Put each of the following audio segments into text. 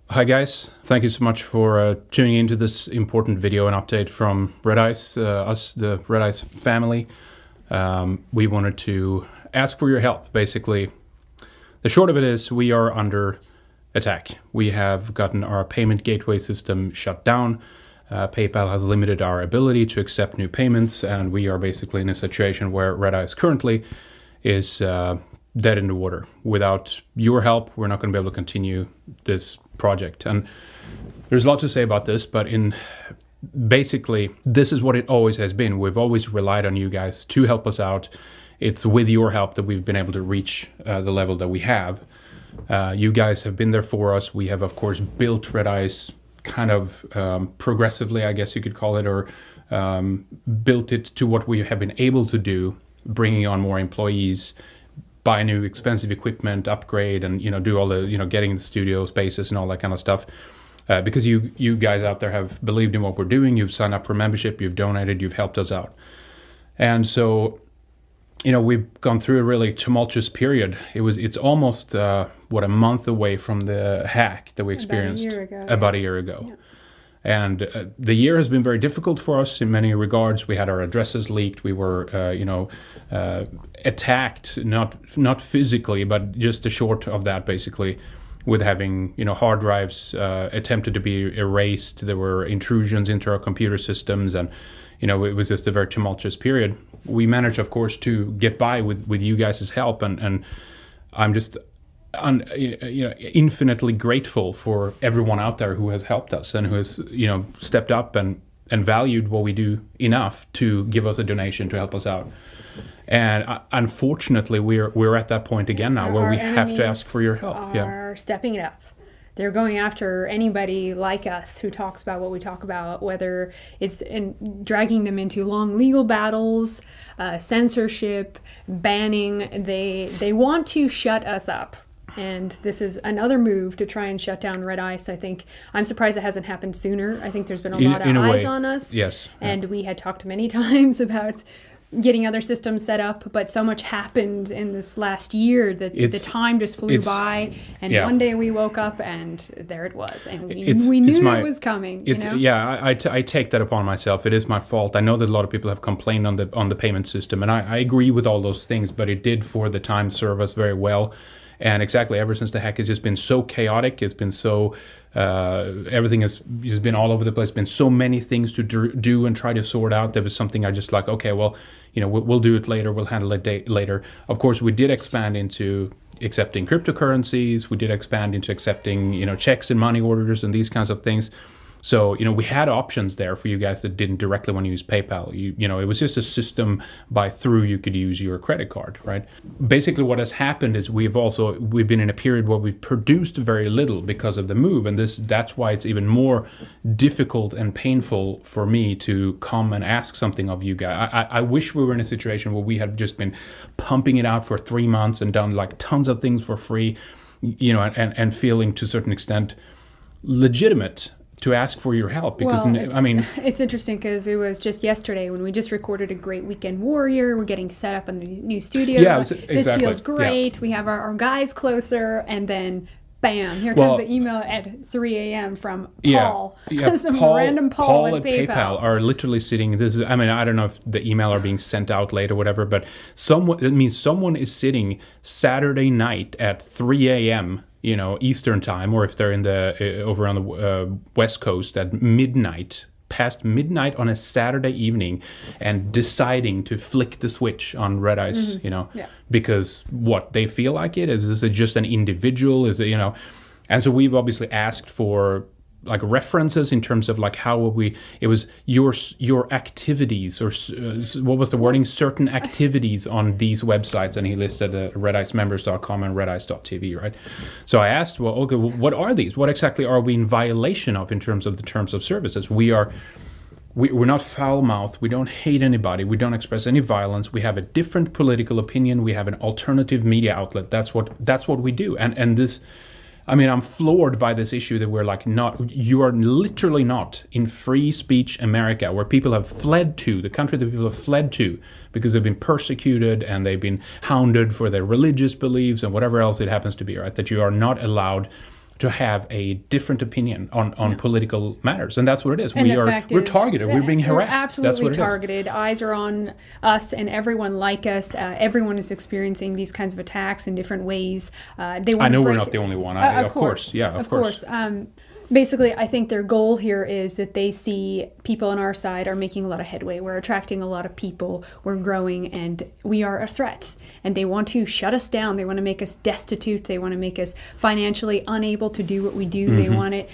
Hi guys, thank you so much for tuning into this important video and update from Red Ice, us, the Red Ice family. We wanted to ask for your help. Basically, the short of it is we are under attack. We have gotten our payment gateway system shut down. PayPal has limited our ability to accept new payments, and we are basically in a situation where Red Ice currently is dead in the water. Without your help, we're not going to be able to continue this project. And there's a lot to say about this, but basically, this is what it always has been. We've always relied on you guys to help us out. It's with your help that we've been able to reach the level that we have. You guys have been there for us. We have, of course, built Red Ice kind of progressively, I guess you could call it, or built it to what we have been able to do, bringing on more employees, buy new expensive equipment, upgrade, and do all the getting the studio spaces and all that kind of stuff. Because you guys out there have believed in what we're doing. You've signed up for membership, you've donated, you've helped us out, and so we've gone through a really tumultuous period. It's almost a month away from the hack that we experienced about a year ago. Yeah. And the year has been very difficult for us in many regards. We had our addresses leaked. We were, attacked, not physically, but just the short of that, basically, with having, hard drives attempted to be erased. There were intrusions into our computer systems, and, it was just a very tumultuous period. We managed, of course, to get by with you guys' help, and I'm just infinitely grateful for everyone out there who has helped us and who has stepped up and valued what we do enough to give us a donation to help us out. And unfortunately, we're at that point again now where we have to ask for your help. Are stepping it up. They're going after anybody like us who talks about what we talk about, whether it's dragging them into long legal battles, censorship, banning. They want to shut us up. And this is another move to try and shut down Red Ice. I think I'm surprised it hasn't happened sooner. I think there's been a lot of eyes on us. Yes. And we had talked many times about getting other systems set up, but so much happened in this last year that the time just flew by. And one day we woke up and there it was. And we knew it was coming. Yeah, I take that upon myself. It is my fault. I know that a lot of people have complained on the payment system, and I agree with all those things, but it did for the time serve us very well. And exactly, ever since the hack, it's just been so chaotic. It's been so, everything has just been all over the place. Been so many things to do and try to sort out. There was something I just like, okay, well, we'll do it later. We'll handle it later. Of course, we did expand into accepting cryptocurrencies. We did expand into accepting, checks and money orders and these kinds of things. So, we had options there for you guys that didn't directly want to use PayPal. It was just a system through you could use your credit card, right? Basically, what has happened is we've been in a period where we've produced very little because of the move. And that's why it's even more difficult and painful for me to come and ask something of you guys. I wish we were in a situation where we had just been pumping it out for 3 months and done like tons of things for free, and feeling to a certain extent legitimate to ask for your help, because it's interesting because it was just yesterday when we just recorded a Great Weekend Warrior. We're getting set up in the new studio. Yeah, exactly. This feels great. Yeah. We have our guys closer, and then bam, here comes the email at 3 a.m. from Paul. Yeah, some random Paul at PayPal are literally sitting. I don't know if the email are being sent out late or whatever, but someone is sitting Saturday night at 3 a.m. Eastern time, or if they're in over on the West Coast at past midnight on a Saturday evening, and deciding to flick the switch on Red Ice, because what they feel like it is it just an individual? Is it, and so we've obviously asked for like references in terms of like how we, it was your activities, or what was the wording, certain activities on these websites, and he listed redicemembers.com and redice.tv, right? So I asked, well, okay, what are these? What exactly are we in violation of in terms of the terms of services? We're not foul-mouthed. We don't hate anybody. We don't express any violence. We have a different political opinion. We have an alternative media outlet. That's what we do. And this, I'm floored by this issue that we're like, you are literally not in free speech America, where people have fled to, the country that people have fled to because they've been persecuted and they've been hounded for their religious beliefs and whatever else it happens to be, right? That you are not allowed to have a different opinion on political matters, and that's what it is. And We're targeted. We're being harassed. Absolutely that's what targeted. Eyes are on us and everyone like us. Everyone is experiencing these kinds of attacks in different ways. They want I know we're not the only one. Of course. Basically, I think their goal here is that they see people on our side are making a lot of headway. We're attracting a lot of people. We're growing, and we are a threat. And they want to shut us down. They want to make us destitute. They want to make us financially unable to do what we do. They want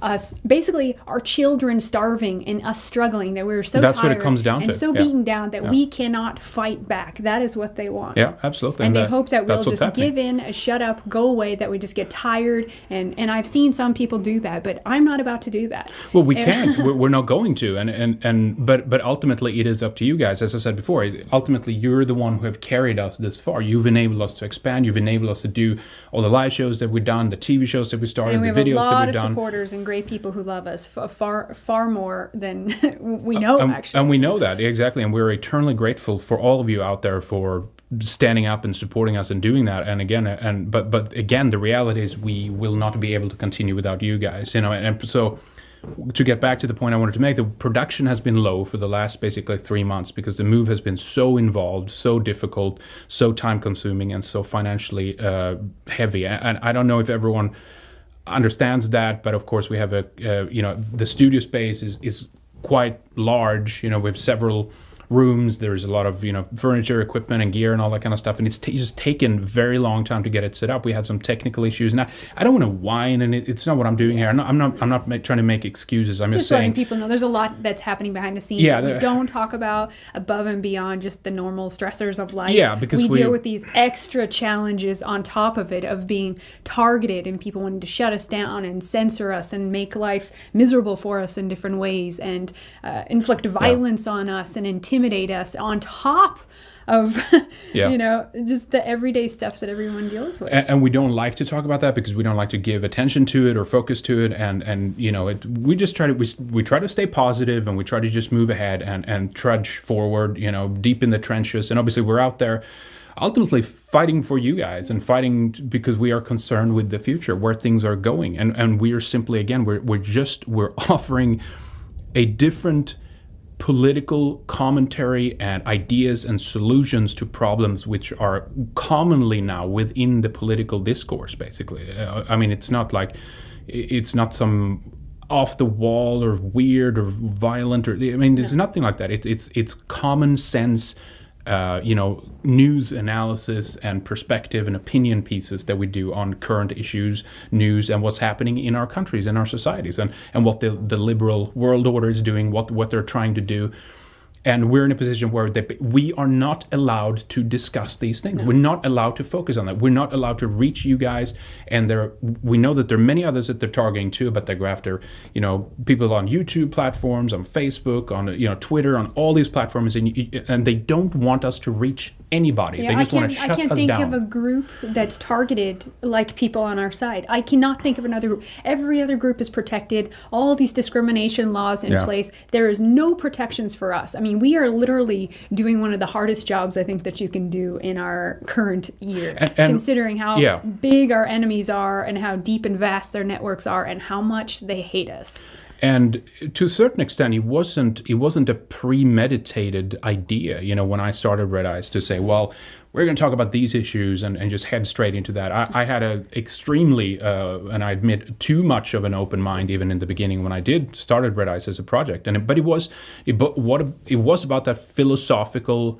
us, basically, our children starving and us struggling. That we're so That's tired what it comes down and to. so beaten down that we cannot fight back. That is what they want. Yeah, absolutely. And they hope that we'll just happening. give in, shut up, go away. That we just get tired. And I've seen some people do that. But I'm not about to do that. Well, we can't. We're not going to. But ultimately, it is up to you guys. As I said before, ultimately, you're the one who have carried us this far. You've enabled us to expand. You've enabled us to do all the live shows that we've done, the TV shows that we started, and we the videos that we've done. have a lot of supporters and great people who love us far more than we know, actually. And we know that, exactly. And we're eternally grateful for all of you out there for standing up and supporting us and doing that. And again, but again, the reality is we will not be able to continue without you guys, and so to get back to the point I wanted to make, the production has been low for the last basically 3 months because the move has been so involved, so difficult, so time consuming, and so financially heavy. And I don't know if everyone understands that, but of course we have the studio space is quite large. We have several rooms. There's a lot of furniture, equipment, and gear, and all that kind of stuff. And it's just taken very long time to get it set up. We had some technical issues, and I don't want to whine. And it's not what I'm doing here. I'm not trying to make excuses. I'm just saying, letting people know there's a lot that's happening behind the scenes. Yeah, that we don't talk about above and beyond just the normal stressors of life. Yeah, because we deal with these extra challenges on top of it of being targeted and people wanting to shut us down and censor us and make life miserable for us in different ways and inflict violence on us and intimidate us on top of just the everyday stuff that everyone deals with. And we don't like to talk about that because we don't like to give attention to it or focus to it, and we just try to stay positive, and we try to just move ahead and trudge forward, deep in the trenches. And obviously we're out there ultimately fighting for you guys and fighting because we are concerned with the future, where things are going, and we are simply, again, we're offering a different political commentary and ideas and solutions to problems which are commonly now within the political discourse, basically. It's not some off the wall or weird or violent there's nothing like that. It's common sense, news analysis and perspective and opinion pieces that we do on current issues, news, and what's happening in our countries and our societies, and what the liberal world order is doing, what they're trying to do. And we're in a position where we are not allowed to discuss these things. No. We're not allowed to focus on that. We're not allowed to reach you guys. And we know that there are many others that they're targeting too, but they go after, people on YouTube platforms, on Facebook, on Twitter, on all these platforms, and they don't want us to reach anybody. Yeah, they just want to shut us down. I can't think of a group that's targeted like people on our side. I cannot think of another group. Every other group is protected. All these discrimination laws in place. There is no protections for us. We are literally doing one of the hardest jobs I think that you can do in our current year, and considering how big our enemies are and how deep and vast their networks are and how much they hate us. And to a certain extent, it wasn't a premeditated idea, when I started Red Eyes, to say, well, we're going to talk about these issues and just head straight into that. I had a extremely, and I admit, too much of an open mind even in the beginning when I started Red Eyes as a project. But it was about that philosophical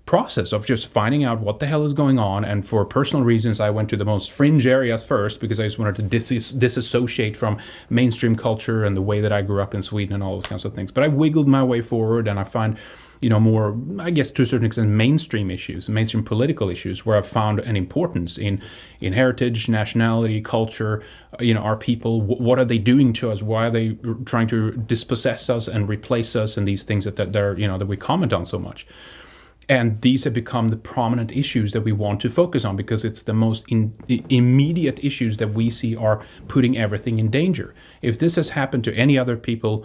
process of just finding out what the hell is going on. And for personal reasons, I went to the most fringe areas first because I just wanted to disassociate from mainstream culture and the way that I grew up in Sweden and all those kinds of things. But I wiggled my way forward, and I find more, I guess to a certain extent, mainstream issues, mainstream political issues, where I've found an importance in heritage, nationality, culture, our people. What are they doing to us? Why are they trying to dispossess us and replace us, and these things that that we comment on so much? And these have become the prominent issues that we want to focus on because it's the most immediate issues that we see are putting everything in danger. If this has happened to any other people,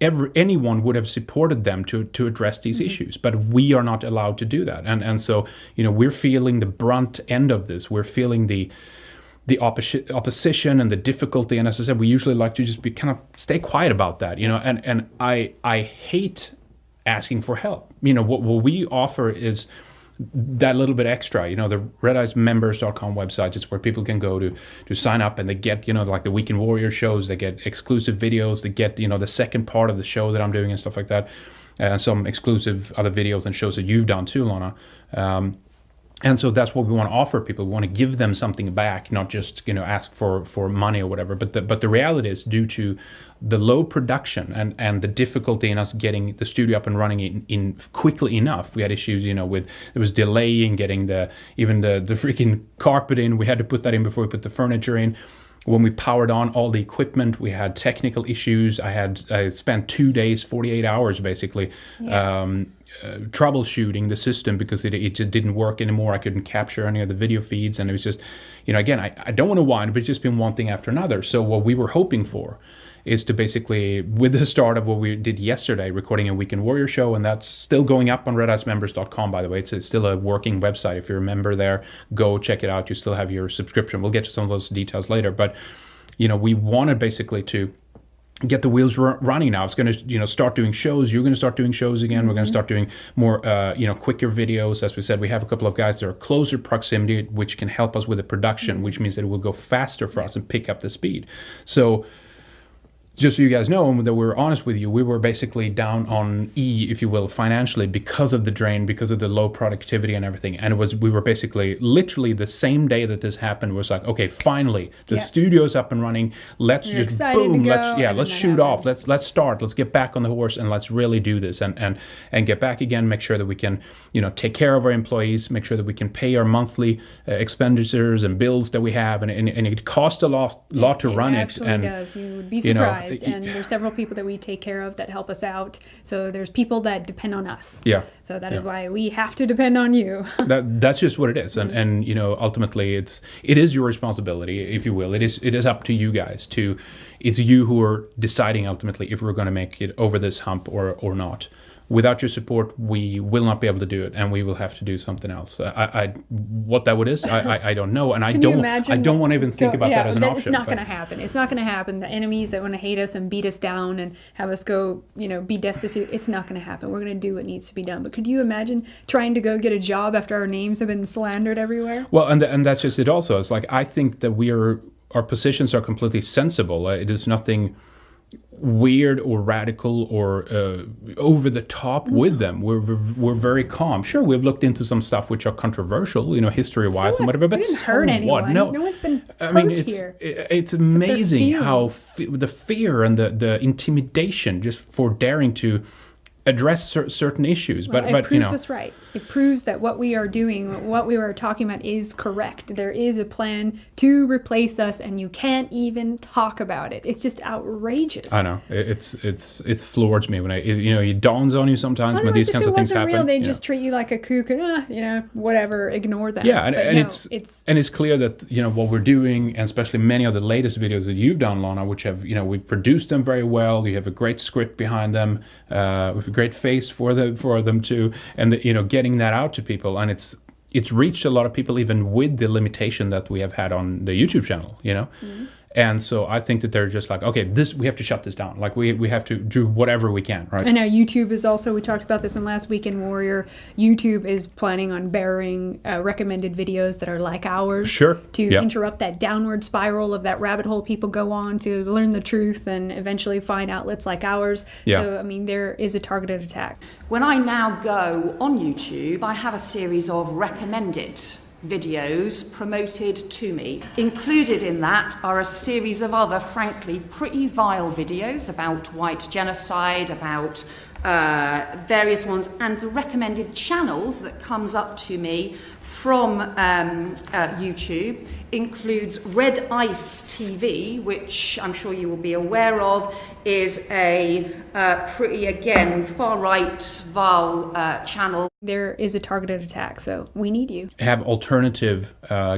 anyone would have supported them to address these issues, but we are not allowed to do that. And so, we're feeling the brunt end of this. We're feeling the the opposition and the difficulty. And as I said, we usually like to just be kind of stay quiet about that, and I hate asking for help. What we offer is that little bit extra. The redicemembers.com website is where people can go to sign up, and they get, like the Weekend Warrior shows, they get exclusive videos, they get, the second part of the show that I'm doing and stuff like that, and some exclusive other videos and shows that you've done too, Lana. And so that's what we want to offer people. We want to give them something back, not just ask for money or whatever. But the reality is, due to the low production and the difficulty in us getting the studio up and running in quickly enough, we had issues, with there was delay in getting the freaking carpet in. We had to put that in before we put the furniture in. When we powered on all the equipment, we had technical issues. I spent 2 days, 48 hours basically. Yeah. Troubleshooting the system because it just didn't work anymore. I couldn't capture any of the video feeds, and it was just, again, I don't want to whine, but it's just been one thing after another. So what we were hoping for is to basically, with the start of what we did yesterday, recording a Weekend Warrior show, and that's still going up on redicemembers.com, by the way. It's still a working website. If you're a member there, go check it out. You still have your subscription. We'll get to some of those details later, but we wanted basically to get the wheels running now. It's going to, start doing shows. You're going to start doing shows again. Mm-hmm. We're going to start doing more, quicker videos. As we said, we have a couple of guys that are closer proximity, which can help us with the production, mm-hmm. which means that it will go faster for us and pick up the speed. So just so you guys know, and that we're honest with you, we were basically down on E, if you will, financially because of the drain, because of the low productivity and everything. And we were basically literally the same day that this happened was like, okay, finally the studio's up and running. Let's You're just boom, let's shoot off. Happens. Let's start. Let's get back on the horse and let's really do this and get back again. Make sure that we can, take care of our employees. Make sure that we can pay our monthly expenditures and bills that we have. And it costs a lot to run it. It actually does. You would be surprised. And there's several people that we take care of that help us out. So there's people that depend on us. Yeah. So that is why we have to depend on you. That's just what it is. And ultimately it is your responsibility, if you will. It is up to you guys it's you who are deciding ultimately if we're going to make it over this hump or not. Without your support, we will not be able to do it, and we will have to do something else. What that is, I don't know, and I don't want to even think about that as an option. It's not going to happen. It's not going to happen. The enemies that want to hate us and beat us down and have us go, be destitute, it's not going to happen. We're going to do what needs to be done. But could you imagine trying to go get a job after our names have been slandered everywhere? Well, and that's just it. Also, it's like I think that our positions are completely sensible. It is nothing weird or radical or over the top with them. We're very calm. Sure, we've looked into some stuff which are controversial, history-wise and whatever. But we didn't hurt anyone. No one's been hurt here. It's amazing how the fear and the intimidation just for daring to address certain issues. Well, it proves us right. It proves that what we are doing, what we were talking about is correct. There is a plan to replace us, and you can't even talk about it. It's just outrageous. I know. It floors me when it dawns on you sometimes when these kinds of things happen. If it wasn't real, they'd just treat you like a kook and, whatever, ignore them. Yeah, and it's clear that, what we're doing, and especially many of the latest videos that you've done, Lana, which have, we've produced them very well. You have a great script behind them, with a great face for them too, and getting that out to people, and it's reached a lot of people even with the limitation that we have had on the YouTube channel, Mm-hmm. And so I think that they're just like, okay, we have to shut this down. Like we have to do whatever we can, right? And now YouTube is also, we talked about this in last Weekend Warrior, YouTube is planning on bearing recommended videos that are like ours. Sure. To interrupt that downward spiral of that rabbit hole people go on to learn the truth and eventually find outlets like ours. Yeah. So, there is a targeted attack. When I now go on YouTube, I have a series of recommended videos promoted to me. Included in that are a series of other, frankly, pretty vile videos about white genocide, about various ones, and the recommended channels that comes up to me from YouTube includes Red Ice TV, which I'm sure you will be aware of, is a pretty, again, far-right, vile channel. There is a targeted attack, so we need you. Have alternative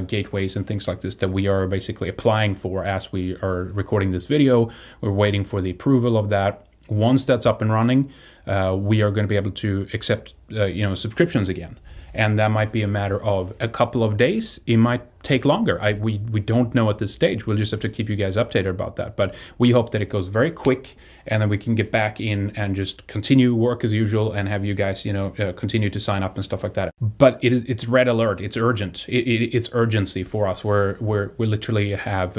gateways and things like this that we are basically applying for as we are recording this video. We're waiting for the approval of that. Once that's up and running, we are going to be able to accept subscriptions again. And that might be a matter of a couple of days. It might take longer. We don't know at this stage. We'll just have to keep you guys updated about that. But we hope that it goes very quick, and then we can get back in and just continue work as usual and have you guys, continue to sign up and stuff like that. But it's red alert. It's urgent. It's urgency for us. We literally have,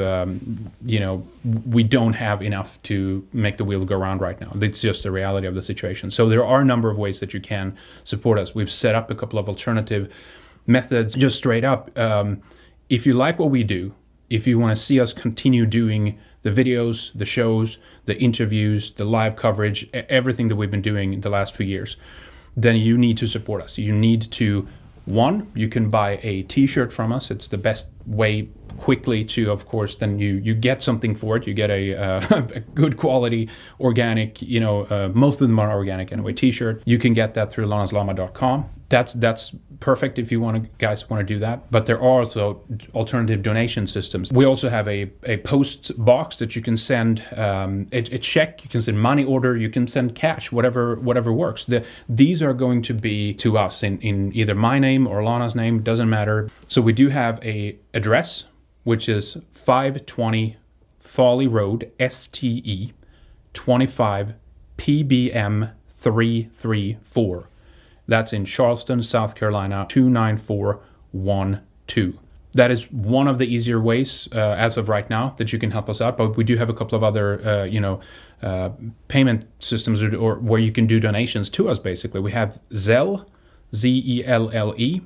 we don't have enough to make the wheel go round right now. It's just the reality of the situation. So there are a number of ways that you can support us. We've set up a couple of alternative methods, just straight up. If you like what we do, if you want to see us continue doing the videos, the shows, the interviews, the live coverage, everything that we've been doing in the last few years, then you need to support us. You need to, one, you can buy a t-shirt from us. It's the best way quickly to, of course, then you get something for it. You get a good quality organic, most of them are organic anyway, t-shirt. You can get that through lonaslama.com. That's perfect if you guys want to do that. But there are also alternative donation systems. We also have a post box that you can send a check, you can send money order, you can send cash, whatever works. These are going to be to us in either my name or Lana's name, doesn't matter. So we do have a address, which is 520 Folly Rd STE 25 PBM 334. That's in Charleston, South Carolina, 29412. That is one of the easier ways as of right now that you can help us out. But we do have a couple of other, payment systems or where you can do donations to us, basically. We have Zelle, Zelle,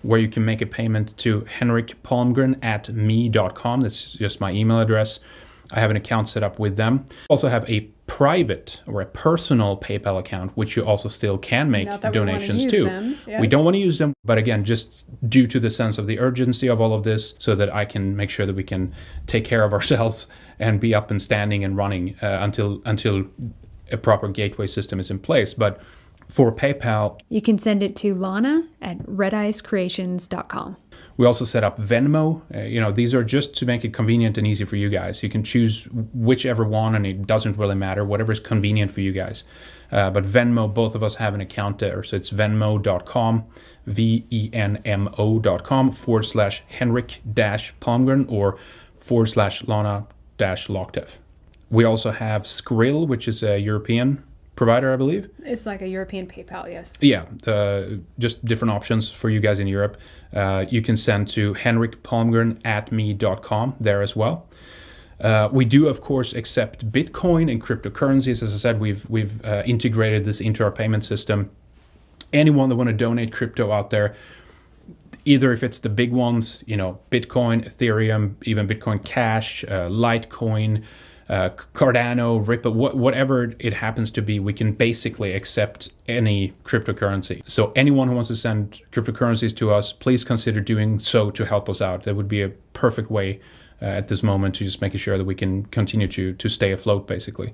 where you can make a payment to henrikpalmgren at me.com. That's just my email address. I have an account set up with them. Also have a private or a personal PayPal account, which you also still can make donations to. Yes. We don't want to use them, but again, just due to the sense of the urgency of all of this, so that I can make sure that we can take care of ourselves and be up and standing and running until a proper gateway system is in place. But for PayPal, you can send it to Lana at redicecreations.com. We also set up Venmo. These are just to make it convenient and easy for you guys. You can choose whichever one, and it doesn't really matter, whatever is convenient for you guys. But Venmo, both of us have an account there. So it's venmo.com, venmo.com /Henrik-Palmgren or /Lana-Lokteff. We also have Skrill, which is a European provider, I believe. It's like a European PayPal, yes. Yeah, just different options for you guys in Europe. You can send to henrikpalmgren at me.com there as well. We do, of course, accept Bitcoin and cryptocurrencies. As I said, we've integrated this into our payment system. Anyone that want to donate crypto out there, either if it's the big ones, Bitcoin, Ethereum, even Bitcoin Cash, Litecoin, Cardano, Ripple, whatever it happens to be, we can basically accept any cryptocurrency. So anyone who wants to send cryptocurrencies to us, please consider doing so to help us out. That would be a perfect way at this moment to just making sure that we can continue to stay afloat, basically.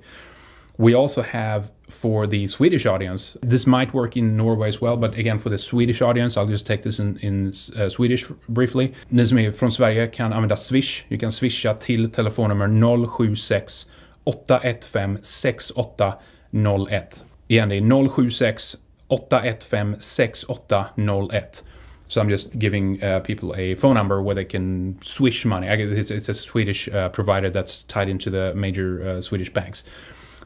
We also have, for the Swedish audience, this might work in Norway as well, but again, for the Swedish audience, I'll just take this in Swedish briefly. Ni som är från Sverige kan använda Swish. Du kan swisha till telefonnummer 076 815 6801. Igen, det är 076 815 6801. So I'm just giving people a phone number where they can swish money. It's a Swedish provider that's tied into the major Swedish banks.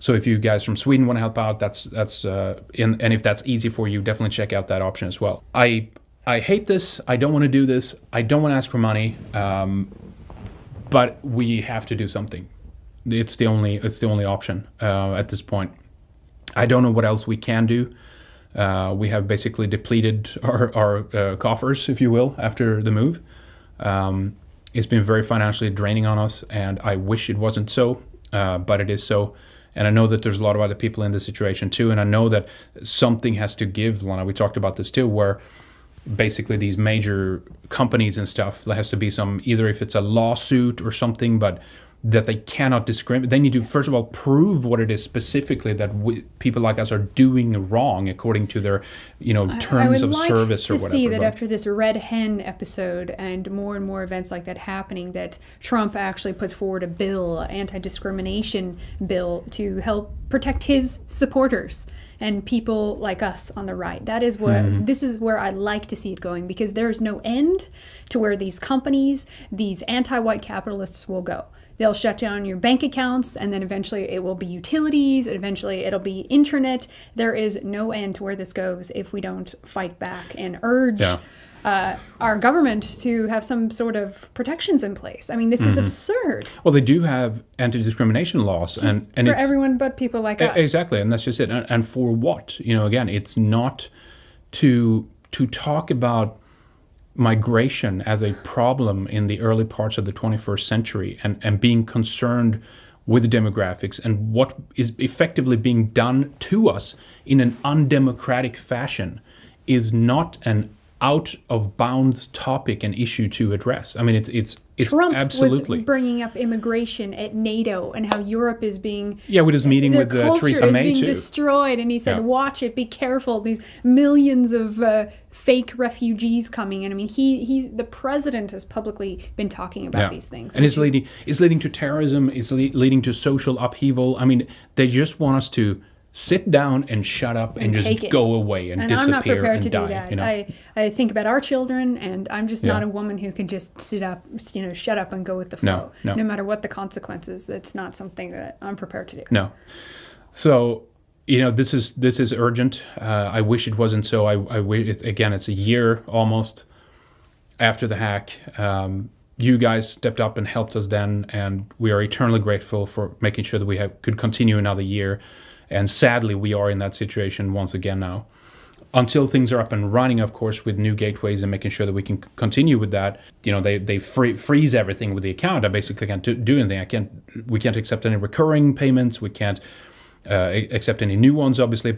So if you guys from Sweden want to help out, and if that's easy for you, definitely check out that option as well. I hate this. I don't want to do this. I don't want to ask for money, but we have to do something. It's the only option at this point. I don't know what else we can do. We have basically depleted our coffers, if you will, after the move. It's been very financially draining on us, and I wish it wasn't so, but it is so. And I know that there's a lot of other people in this situation too, and I know that something has to give, Lana. We talked about this too, where basically these major companies and stuff, there has to be some, either if it's a lawsuit or something, but that they cannot discriminate. They need to, first of all, prove what it is specifically that people like us are doing wrong according to their, terms of service or whatever. I would like to see that after this Red Hen episode and more events like that happening, that Trump actually puts forward a bill, anti-discrimination bill, to help protect his supporters and people like us on the right. That is where this is where I'd like to see it going, because there's no end to where these companies, these anti-white capitalists will go. They'll shut down your bank accounts, and then eventually it will be utilities, and eventually it'll be internet. There is no end to where this goes if we don't fight back and urge our government to have some sort of protections in place. I mean, this is absurd. Well, they do have anti-discrimination laws, and for it's, everyone but people like us. Exactly, and that's just it. And for what? Again, it's not to talk about migration as a problem in the early parts of the 21st century and being concerned with the demographics and what is effectively being done to us in an undemocratic fashion is not an out of bounds topic and issue to address. I mean, it's Trump absolutely was bringing up immigration at NATO and how Europe is being with his meeting with Theresa May being too. Destroyed, and he said, "Watch it, be careful. These millions of fake refugees coming in." I mean, he's the president has publicly been talking about these things, and it's leading to terrorism. It's leading to social upheaval. I mean, they just want us to sit down and shut up and just go away and disappear I'm not prepared and to die. do that. I think about our children, and I'm just not a woman who can just sit up, shut up and go with the flow. No matter what the consequences. That's not something that I'm prepared to do. No. So, this is urgent. I wish it wasn't so. Again, it's a year almost after the hack. You guys stepped up and helped us then, and we are eternally grateful for making sure that we could continue another year. And sadly, we are in that situation once again now. Until things are up and running, of course, with new gateways and making sure that we can continue with that. They freeze everything with the account. I basically can't do anything. We can't accept any recurring payments. We can't accept any new ones, obviously.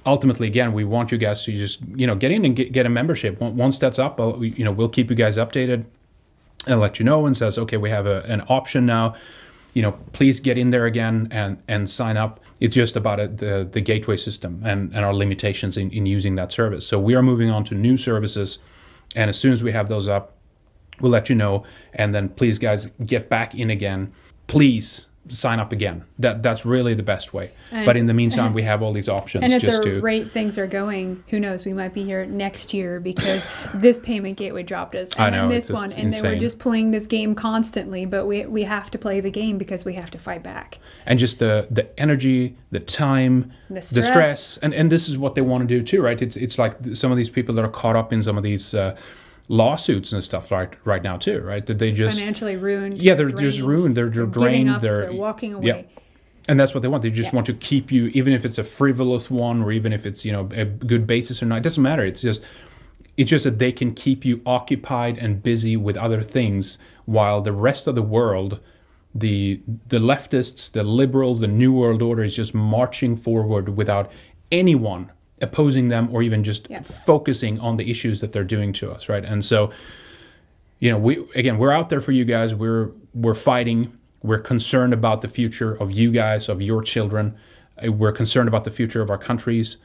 Ultimately, again, we want you guys to just get in and get a membership. Once that's up, we'll keep you guys updated and let you know. And says, okay, we have an option now. Please get in there again and sign up. It's just about the gateway system and our limitations in using that service. So we are moving on to new services, and as soon as we have those up, we'll let you know. And then please, guys, get back in again. Please sign up again. That's really the best way. But in the meantime, we have all these options. And at the rate things are going, who knows? We might be here next year because this payment gateway dropped us, and then this one, and then we're just playing this game constantly. But we have to play the game because we have to fight back. And just the energy, the time, the stress, and this is what they want to do too, right? It's like some of these people that are caught up in some of these lawsuits and stuff right now too, right? That they just financially ruined. Yeah, they're just ruined. They're drained. Up, they're walking away. Yeah. And that's what they want. They just want to keep you, even if it's a frivolous one, or even if it's a good basis or not. It doesn't matter. It's just that they can keep you occupied and busy with other things, while the rest of the world, the leftists, the liberals, the New World Order is just marching forward without anyone opposing them or even just focusing on the issues that they're doing to us, right? And so, we're out there for you guys. We're fighting. We're concerned about the future of you guys, of your children. We're concerned about the future of our countries.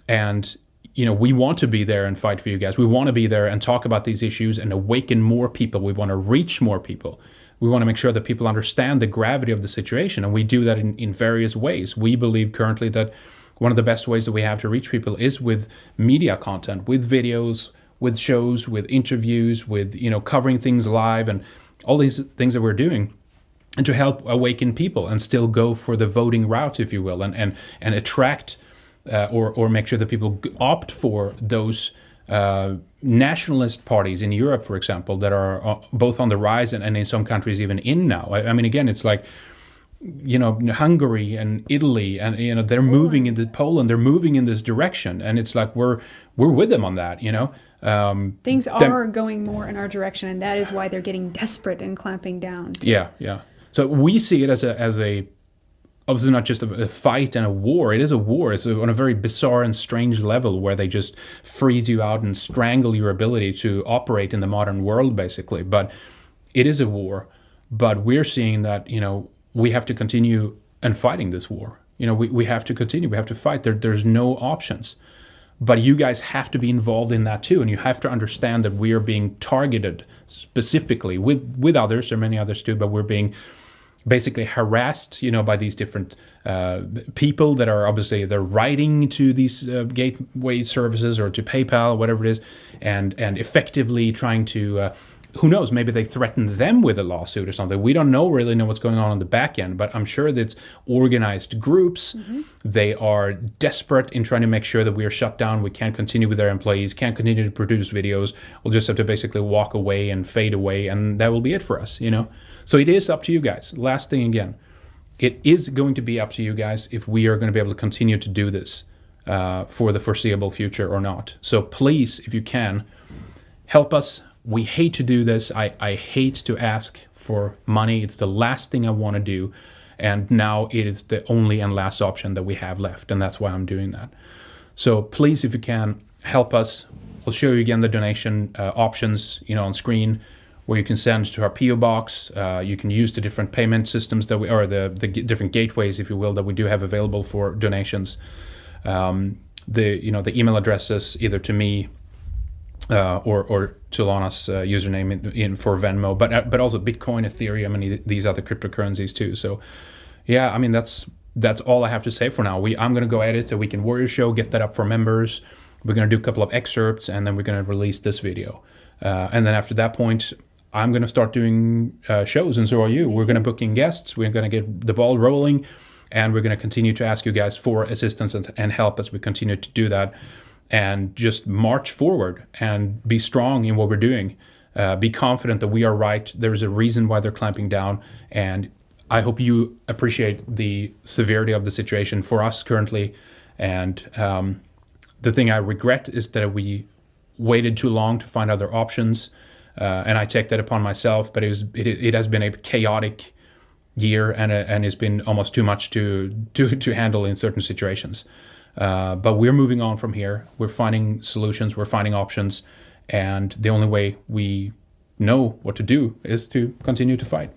And, we want to be there and fight for you guys. We want to be there and talk about these issues and awaken more people. We want to reach more people. We want to make sure that people understand the gravity of the situation. And we do that in various ways. We believe currently that one of the best ways that we have to reach people is with media content, with videos, with shows, with interviews, with, covering things live and all these things that we're doing, and to help awaken people and still go for the voting route, if you will, and attract or make sure that people opt for those nationalist parties in Europe, for example, that are both on the rise and in some countries even in now. I mean, again, it's like, Hungary and Italy, and they're moving into Poland. They're moving in this direction, and it's like we're with them on that. Things are going more in our direction, and that is why they're getting desperate and clamping down. Yeah. So we see it as a obviously not just a fight and a war. It is a war. It's on a very bizarre and strange level where they just freeze you out and strangle your ability to operate in the modern world, basically. But it is a war. But we're seeing that, we have to continue and fighting this war. We have to continue. We have to fight. There's no options. But you guys have to be involved in that too, and you have to understand that we are being targeted specifically with others. There are many others too, but we're being basically harassed, by these different people that are obviously they're writing to these gateway services or to PayPal, whatever it is, and effectively trying to. Who knows? Maybe they threaten them with a lawsuit or something. We don't really know what's going on the back end, but I'm sure that it's organized groups. Mm-hmm. They are desperate in trying to make sure that we are shut down. We can't continue with our employees, can't continue to produce videos. We'll just have to basically walk away and fade away, and that will be it for us, So it is up to you guys. Last thing again, it is going to be up to you guys if we are going to be able to continue to do this for the foreseeable future or not. So please, if you can, help us. We hate to do this. I hate to ask for money. It's the last thing I want to do. And now it is the only and last option that we have left. And that's why I'm doing that. So please, if you can, help us. We'll show you again the donation options, on screen, where you can send to our PO box. You can use the different payment systems that or the different gateways, if you will, that we do have available for donations. The email addresses either to me, or to Lana's username in for Venmo, but also Bitcoin, Ethereum, and these other cryptocurrencies too. So, yeah, I mean that's all I have to say for now. I'm going to go edit the Weekend Warrior show, get that up for members. We're going to do a couple of excerpts, and then we're going to release this video. And then after that point, I'm going to start doing shows, and so are you. We're going to book in guests. We're going to get the ball rolling, and we're going to continue to ask you guys for assistance and help as we continue to do that. And just march forward and be strong in what we're doing. Be confident that we are right. There's a reason why they're clamping down. And I hope you appreciate the severity of the situation for us currently. And the thing I regret is that we waited too long to find other options. And I take that upon myself. But it has been a chaotic year, and it's been almost too much to handle in certain situations. But we're moving on from here. We're finding solutions. We're finding options. And the only way we know what to do is to continue to fight.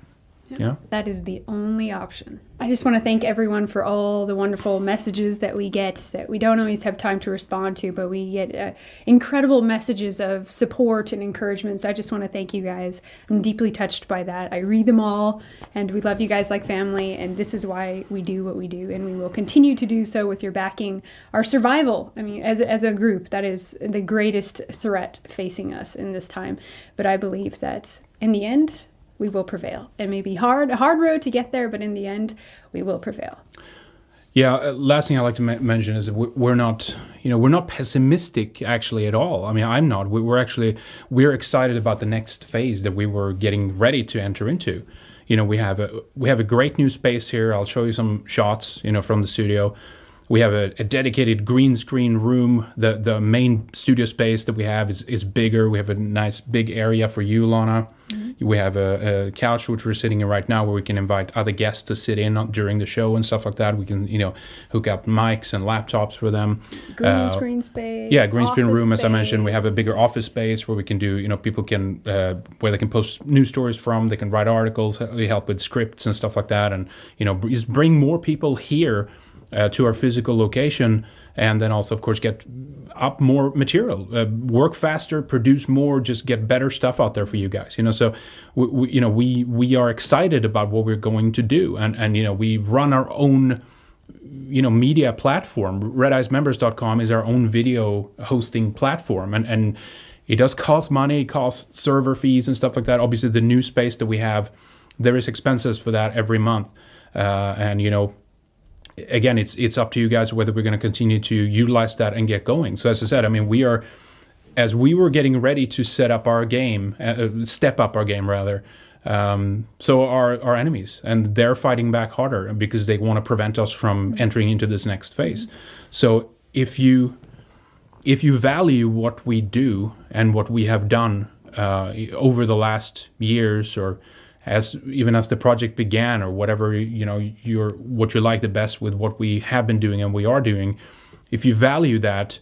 Yeah. That is the only option. I just want to thank everyone for all the wonderful messages that we get that we don't always have time to respond to, but we get incredible messages of support and encouragement. So I just want to thank you guys. I'm deeply touched by that. I read them all, and we love you guys like family, and this is why we do what we do, and we will continue to do so with your backing. Our survival, I mean, as a group, that is the greatest threat facing us in this time. But I believe that in the end, we will prevail. It may be a hard road to get there, but in the end, we will prevail. Yeah, last thing I'd like to mention is that we're not pessimistic actually at all. I mean, I'm not. We're excited about the next phase that we were getting ready to enter into. We have a great new space here. I'll show you some shots, from the studio. We have a dedicated green screen room. The main studio space that we have is bigger. We have a nice big area for you, Lana. Mm-hmm. We have a couch which we're sitting in right now where we can invite other guests to sit in during the show and stuff like that. We can, hook up mics and laptops for them. Green screen space. Yeah, green screen room, space. As I mentioned. We have a bigger office space where we can do, people can, where they can post news stories from. They can write articles. We help with scripts and stuff like that. And, just bring more people here to our physical location, and then also, of course, get up more material, work faster, produce more, just get better stuff out there for you guys. So we are excited about what we're going to do, and we run our own media platform. RedEyesMembers.com is our own video hosting platform, and it does cost money. It costs server fees and stuff like that. Obviously, the new space that we have, there is expenses for that every month, and again, it's up to you guys whether we're going to continue to utilize that and get going. So as I said, I mean, as we were getting ready to step up our game rather, so are our enemies, and they're fighting back harder because they want to prevent us from entering into this next phase. So if you value what we do and what we have done over the last years, or as the project began, or whatever, what you like the best with what we have been doing and we are doing, if you value that,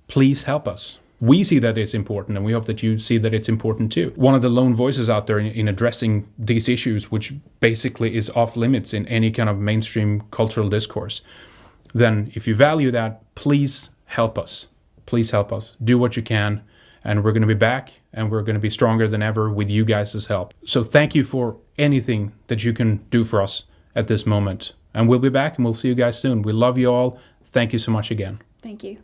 please help us. we see that it's important, and we hope that you see that it's important too. One of the lone voices out there in addressing these issues, which basically is off limits in any kind of mainstream cultural discourse. Then if you value that, please help us. Please help us. Do what you can. And we're going to be back, and we're going to be stronger than ever with you guys' help. So thank you for anything that you can do for us at this moment. And we'll be back, and we'll see you guys soon. We love you all. Thank you so much again. Thank you.